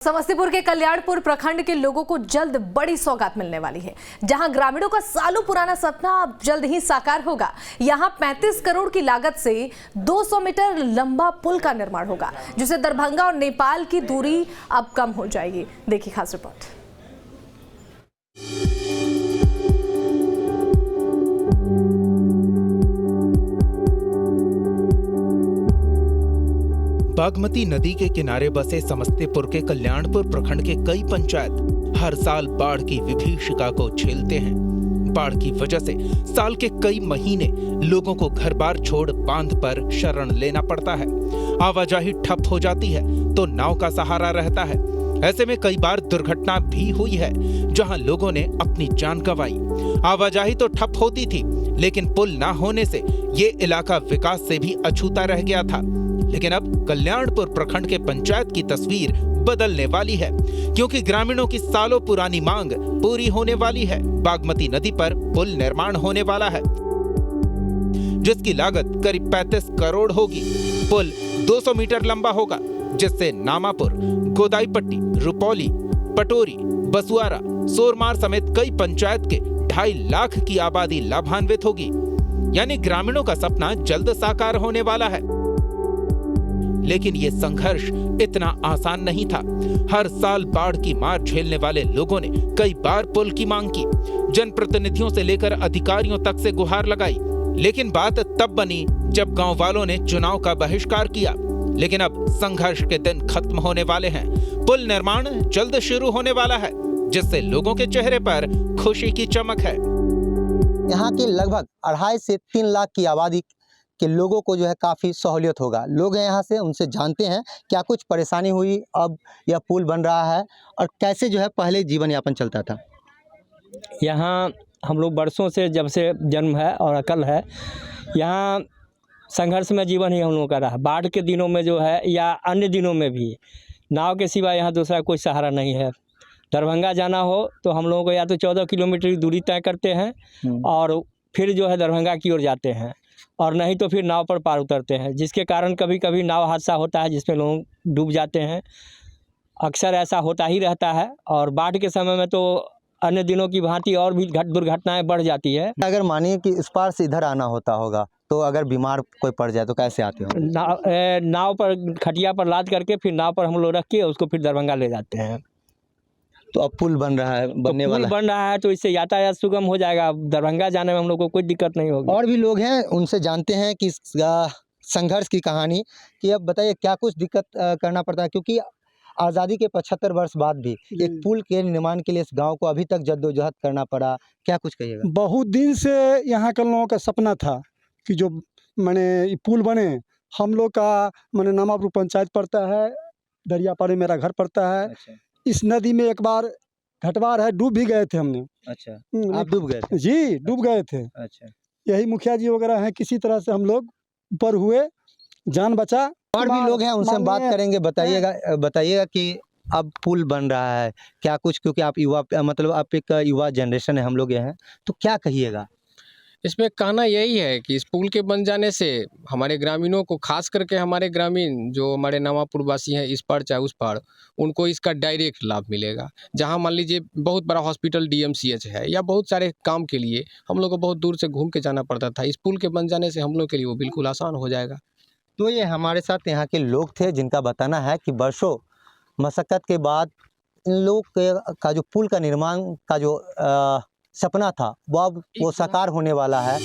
समस्तीपुर के कल्याणपुर प्रखंड के लोगों को जल्द बड़ी सौगात मिलने वाली है, जहां ग्रामीणों का सालों पुराना सपना अब जल्द ही साकार होगा। यहां 35 करोड़ की लागत से 200 मीटर लंबा पुल का निर्माण होगा, जिससे दरभंगा और नेपाल की दूरी अब कम हो जाएगी। देखिए खास रिपोर्ट। बागमती नदी के किनारे बसे समस्तीपुर के कल्याणपुर प्रखंड के कई पंचायत हर साल बाढ़ की विभीषिका को झेलते हैं। बाढ़ की वजह से साल के कई महीने लोगों को घर बार छोड़ बांध पर शरण लेना पड़ता है। आवाजाही ठप हो जाती है तो नाव का सहारा रहता है। ऐसे में कई बार दुर्घटना भी हुई है, जहां लोगों ने अपनी जान गंवाई। आवाजाही तो ठप होती थी, लेकिन पुल न होने से ये इलाका विकास से भी अछूता रह गया था। लेकिन अब कल्याणपुर प्रखंड के पंचायत की तस्वीर बदलने वाली है, क्योंकि ग्रामीणों की सालों पुरानी मांग पूरी होने वाली है। बागमती नदी पर पुल निर्माण होने वाला है, जिसकी लागत करीब 35 करोड़ होगी। पुल 200 मीटर लंबा होगा, जिससे नामापुर, गोदाईपट्टी, रुपौली, पटोरी, बसुआरा, सोरमार समेत कई पंचायत के 2.5 लाख की आबादी लाभान्वित होगी। यानी ग्रामीणों का सपना जल्द साकार होने वाला है। लेकिन ये संघर्ष इतना आसान नहीं था। हर साल बाढ़ की मार झेलने वाले लोगों ने कई बार पुल की मांग की, जनप्रतिनिधियों से लेकर अधिकारियों तक से गुहार लगाई। लेकिन बात तब बनी जब गांव वालों ने चुनाव का बहिष्कार किया। लेकिन अब संघर्ष के दिन खत्म होने वाले हैं। पुल निर्माण जल्द शुरू होने वाला है, जिससे लोगों के चेहरे पर खुशी की चमक है। यहाँ की लगभग 2.5 से 3 लाख की आबादी के लोगों को जो है काफ़ी सहूलियत होगा। लोग हैं यहाँ से, उनसे जानते हैं क्या कुछ परेशानी हुई, अब यह पुल बन रहा है और कैसे जो है पहले जीवन यापन चलता था। यहाँ हम लोग बरसों से, जब से जन्म है और अकल है, यहाँ संघर्ष में जीवन ही हम लोगों का रहा। बाढ़ के दिनों में जो है या अन्य दिनों में भी नाव के सिवा यहाँ दूसरा कोई सहारा नहीं है। दरभंगा जाना हो तो हम लोगों को या तो 14 किलोमीटर की दूरी तय करते हैं और फिर जो है दरभंगा की ओर जाते हैं, और नहीं तो फिर नाव पर पार उतरते हैं, जिसके कारण कभी कभी नाव हादसा होता है जिसमें लोग डूब जाते हैं। अक्सर ऐसा होता ही रहता है। और बाढ़ के समय में तो अन्य दिनों की भांति और भी दुर्घटनाएं बढ़ जाती है। अगर मानिए कि इस पार से इधर आना होता होगा तो अगर बीमार कोई पड़ जाए तो कैसे आते हो? नाव पर, खटिया पर लाद करके फिर नाव पर हम लोग रख के उसको फिर दरभंगा ले जाते हैं। तो अब पुल बन रहा है, बनने वाला बन रहा है, तो इससे यातायात सुगम हो जाएगा। दरभंगा जाने में हम लोग को कोई दिक्कत नहीं होगी। और भी लोग हैं, उनसे जानते हैं कि संघर्ष की कहानी, कि अब बताइए क्या कुछ दिक्कत करना पड़ता है, क्योंकि आज़ादी के 75 वर्ष बाद भी एक पुल के निर्माण के लिए इस गांव को अभी तक जद्दोजहद करना पड़ा। क्या कुछ कहिएगा? बहुत दिन से यहाँ के लोगों का सपना था कि जो मैंने पुल बने। हम लोग का मैंने नामापुर पंचायत पड़ता है, दरियापाड़ी मेरा घर पड़ता है। अच्छा। इस नदी में एक बार घटवार है, डूब भी गए थे हमने। अच्छा, आप डूब गए थे? जी, डूब गए थे। अच्छा। यही मुखिया जी वगैरह हैं, किसी तरह से हम लोग ऊपर हुए, जान बचा। और भी लोग हैं, उनसे हम बात करेंगे। बताइएगा कि अब पुल बन रहा है, क्या कुछ, क्योंकि आप युवा, मतलब आप एक युवा जनरेशन है, हम लोग ये हैं, तो क्या कहिएगा? इसमें कहना यही है कि इस पुल के बन जाने से हमारे ग्रामीणों को, खास करके हमारे ग्रामीण जो हमारे नामापुर वासी हैं, इस पार चाहे उस पार, उनको इसका डायरेक्ट लाभ मिलेगा। जहां मान लीजिए बहुत बड़ा हॉस्पिटल DMCH है, या बहुत सारे काम के लिए हम लोग को बहुत दूर से घूम के जाना पड़ता था, इस पुल के बन जाने से हम लोग के लिए वो बिल्कुल आसान हो जाएगा। तो ये हमारे साथ यहाँ के लोग थे, जिनका बताना है कि वर्षों मशक्कत के बाद इन लोग का जो पुल का निर्माण का जो सपना था वो साकार होने वाला है।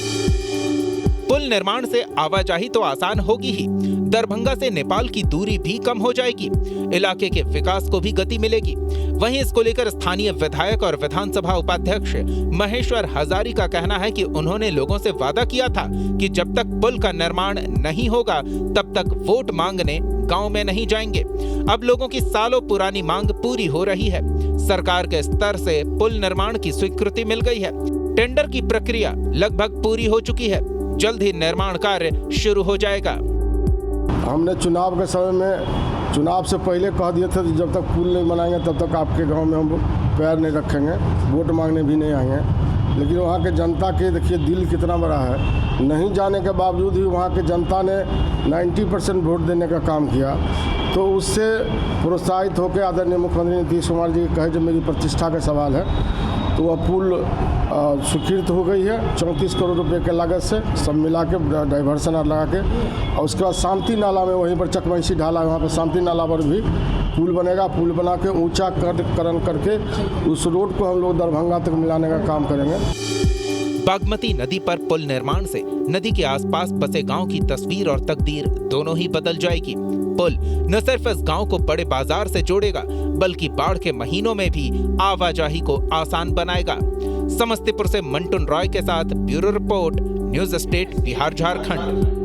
पुल निर्माण से आवाजाही तो आसान होगी ही, दरभंगा से नेपाल की दूरी भी कम हो जाएगी, इलाके के विकास को भी गति मिलेगी। वहीं इसको लेकर स्थानीय विधायक और विधानसभा उपाध्यक्ष महेश्वर हजारी का कहना है कि उन्होंने लोगों से वादा किया था कि जब तक पुल का निर्माण नहीं होगा तब तक वोट मांगने गांव में नहीं जाएंगे। अब लोगों की सालों पुरानी मांग पूरी हो रही है। सरकार के स्तर से पुल निर्माण की स्वीकृति मिल गई है। टेंडर की प्रक्रिया लगभग पूरी हो चुकी है। जल्द ही निर्माण कार्य शुरू हो जाएगा। हमने चुनाव के समय में, चुनाव से पहले कह दिए थे जब तक पुल नहीं बनाएंगे तब तक आपके गांव में हम पैर नहीं रखेंगे, वोट मांगने भी नहीं आएंगे। लेकिन वहाँ के जनता के देखिए दिल कितना बड़ा है, नहीं जाने के बावजूद ही वहाँ के जनता ने 90% वोट देने का काम किया। तो उससे प्रोत्साहित होकर आदरणीय मुख्यमंत्री नीतीश कुमार जी कहे जो मेरी प्रतिष्ठा का सवाल है, तो वह पुल स्वीकृत हो गई है 34 करोड़ रुपए के लागत से, सब मिला के डाइवर्सन लगा के। और उसके बाद शांति नाला में वहीं पर चकमैसी ढाला, वहाँ पर शांति नाला पर भी पुल बनेगा। पुल बना के ऊंचा करण करके उस रोड को हम लोग दरभंगा तक मिलाने का काम करेंगे। बागमती नदी पर पुल निर्माण से नदी के आसपास बसे गांव की तस्वीर और तकदीर दोनों ही बदल जाएगी। पुल न सिर्फ इस गांव को बड़े बाजार से जोड़ेगा, बल्कि बाढ़ के महीनों में भी आवाजाही को आसान बनाएगा। समस्तीपुर से मंटुन रॉय के साथ bureau report, news state Bihar Jharkhand.